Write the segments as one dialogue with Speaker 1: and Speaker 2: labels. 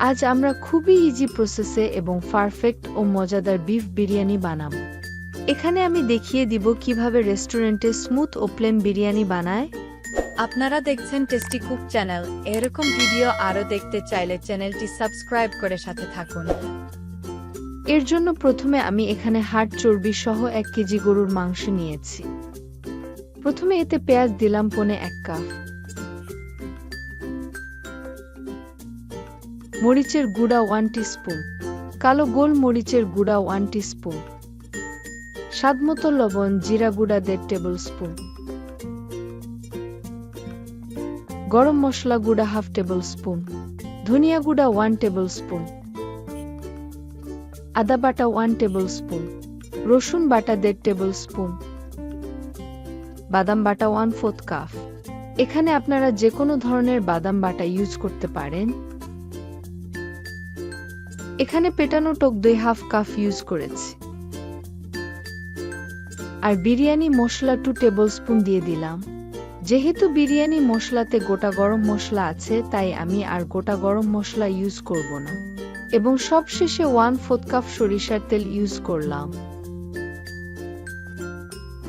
Speaker 1: আজ আমরা খুবই ইজি প্রসেসে এবং পারফেক্ট ও মজাদার বিফ বিরিয়ানি বানাবো। এখানে আমি দেখিয়ে দিব কিভাবে রেস্টুরেন্টে স্মুথ ও প্লেন বিরিয়ানি বানায়।
Speaker 2: আপনারা দেখছেন টেস্টি কুক চ্যানেল। এরকম ভিডিও আরো দেখতে চাইলে চ্যানেলটি সাবস্ক্রাইব করে সাথে থাকুন।
Speaker 1: এর জন্য প্রথমে আমি এখানে হাড় চর্বি সহ 1 কেজি গরুর মাংস নিয়েছি। প্রথমে এতে পেঁয়াজ দিলাম 1 কাপ, মরিচের গুঁড়া 1 টিস্পুন, কালো গোল মরিচের গুঁড়া 1 টিস্পুন, স্বাদমতো লবণ, জিরা গুঁড়া 1.5 টেবিল স্পুন, গরম মশলা গুঁড়া 1/2 টেবিল স্পুন, ধনিয়া গুঁড়া 1 টেবিল স্পুন, আদা বাটা 1 টেবিল স্পুন, রসুন বাটা 1.5 টেবিল স্পুন, বাদাম বাটা 1/4 কাপ। এখানে আপনারা যে কোনো ধরনের বাদাম বাটা ইউজ করতে পারেন। এখানে পেটানো টক দই 1/2 কাপ ইউজ করেছি। আর বিরিয়ানি মশলা 2 টেবিল স্পুন দিয়ে দিলাম। যেহেতু বিরিয়ানি মশলাতে গোটা গরম মশলা আছে, তাই আমি আর গোটা গরম মশলা ইউজ করব না। এবং সবশেষে 1/4 কাপ সরিষার তেল ইউজ করলাম।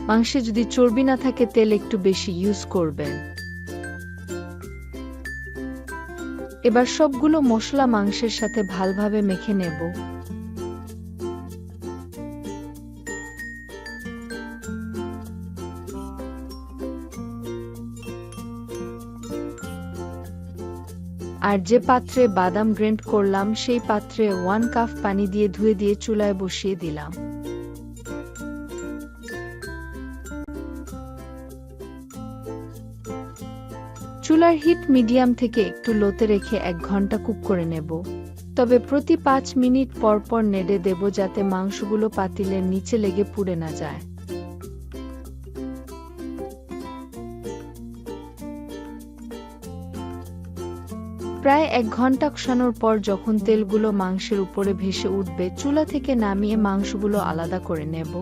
Speaker 1: মাংসে যদি চর্বি না থাকে তেল একটু বেশি ইউজ করবেন। এবার সবগুলো মশলা মাংসের সাথে ভালোভাবে মেখে নেব। আর যে পাত্রে বাদাম গ্রেন্ড করলাম সেই পাত্রে 1 কাপ পানি দিয়ে ধুয়ে দিয়ে চুলায় বসিয়ে দিলাম। চুলার হিট মিডিয়াম থেকে একটু লোতে রেখে 1 ঘন্টা কুক করে নেব। তবে প্রতি 5 মিনিট পর পর নেড়ে দেব যাতে মাংসগুলো পাতিলের নিচে লেগে পুড়ে না যায়। প্রায় 1 ঘন্টা কষানোর পর যখন তেলগুলো মাংসের উপরে ভেসে উঠবে, চুলা থেকে নামিয়ে মাংসগুলো আলাদা করে নেব।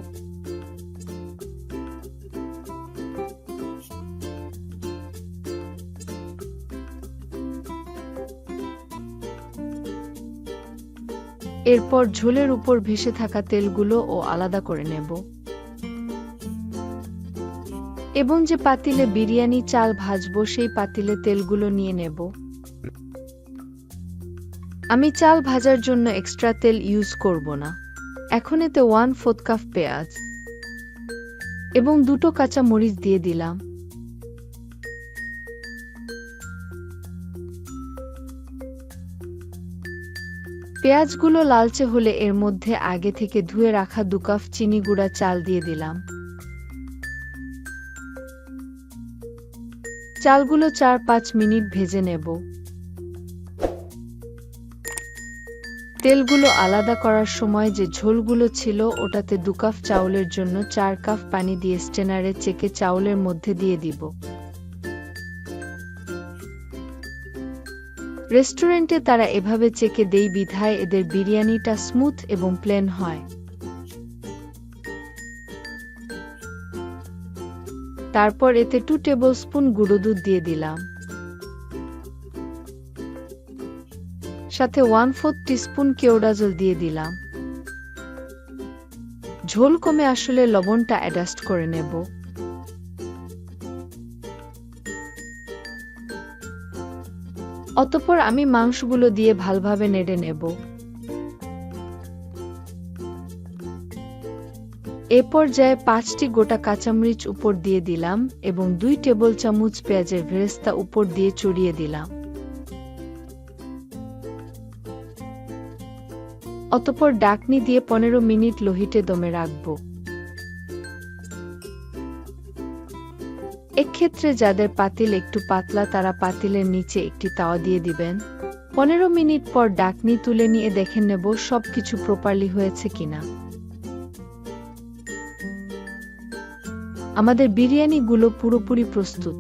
Speaker 1: এরপর ঝোলের উপর ভেসে থাকা তেলগুলো আলাদা করে নেব। এবং যে পাতিলে বিরিয়ানি চাল ভাজবো সেই পাতিলে তেলগুলো নিয়ে নেব। আমি চাল ভাজার জন্য এক্সট্রা তেল ইউজ করব না। এখন এতে 1/4 কাপ পেঁয়াজ এবং 2টো কাঁচা মরিচ দিয়ে দিলাম। পেঁয়াজগুলো লালচে হলে এর মধ্যে আগে থেকে ধুয়ে রাখা 2 কাপ চিনি গুঁড়া চাল দিয়ে দিলাম। চালগুলো 4-5 মিনিট ভেজে নেব। তেলগুলো আলাদা করার সময় যে ঝোলগুলো ছিল ওটাতে 2 কাপ চাউলের জন্য 4 কাপ পানি দিয়ে স্ট্রেনারে চেকে চাউলের মধ্যে দিয়ে দিব। রেস্টুরেন্টে তারা এভাবে চেকে দেয় বিধায় এদের বিরিয়ানিটা স্মুথ এবং প্লেন হয়। তারপর এতে 2 টেবিল স্পুন গুঁড়ো দুধ দিয়ে দিলাম। সাথে 1/4 টিস্পুন কেওড়া জল দিয়ে দিলাম। ঝোল কমে আসলে লবণটা অ্যাডজাস্ট করে নেব। অতঃপর আমি মাংসগুলো দিয়ে ভালোভাবে নেড়ে নেব। এ পর্যায়ে 5টি গোটা কাঁচামরিচ উপর দিয়ে দিলাম এবং 2 টেবিল চামচ পেঁয়াজের ভেরেস্তা উপর দিয়ে ছড়িয়ে দিলাম। অতঃপর ঢাকনি দিয়ে 15 মিনিট লো হিটে দমে রাখব। এক্ষেত্রে যাদের পাতিল একটু পাতলা তারা পাতিলের নিচে একটি তাওয়া দিয়ে দিবেন। 15 মিনিট পর ঢাকনি তুলে নিয়ে দেখে নেব সবকিছু প্রপারলি হয়েছে কিনা। আমাদের বিরিয়ানিগুলো পুরোপুরি প্রস্তুত।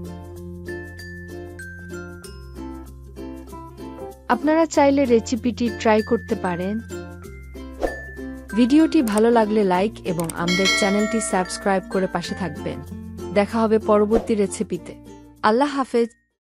Speaker 1: আপনারা চাইলে রেসিপিটি ট্রাই করতে পারেন। ভিডিওটি ভালো লাগলে লাইক এবং আমাদের চ্যানেলটি সাবস্ক্রাইব করে পাশে থাকবেন। দেখা হবে পরবর্তী রেসিপিতে। আল্লাহ হাফেজ।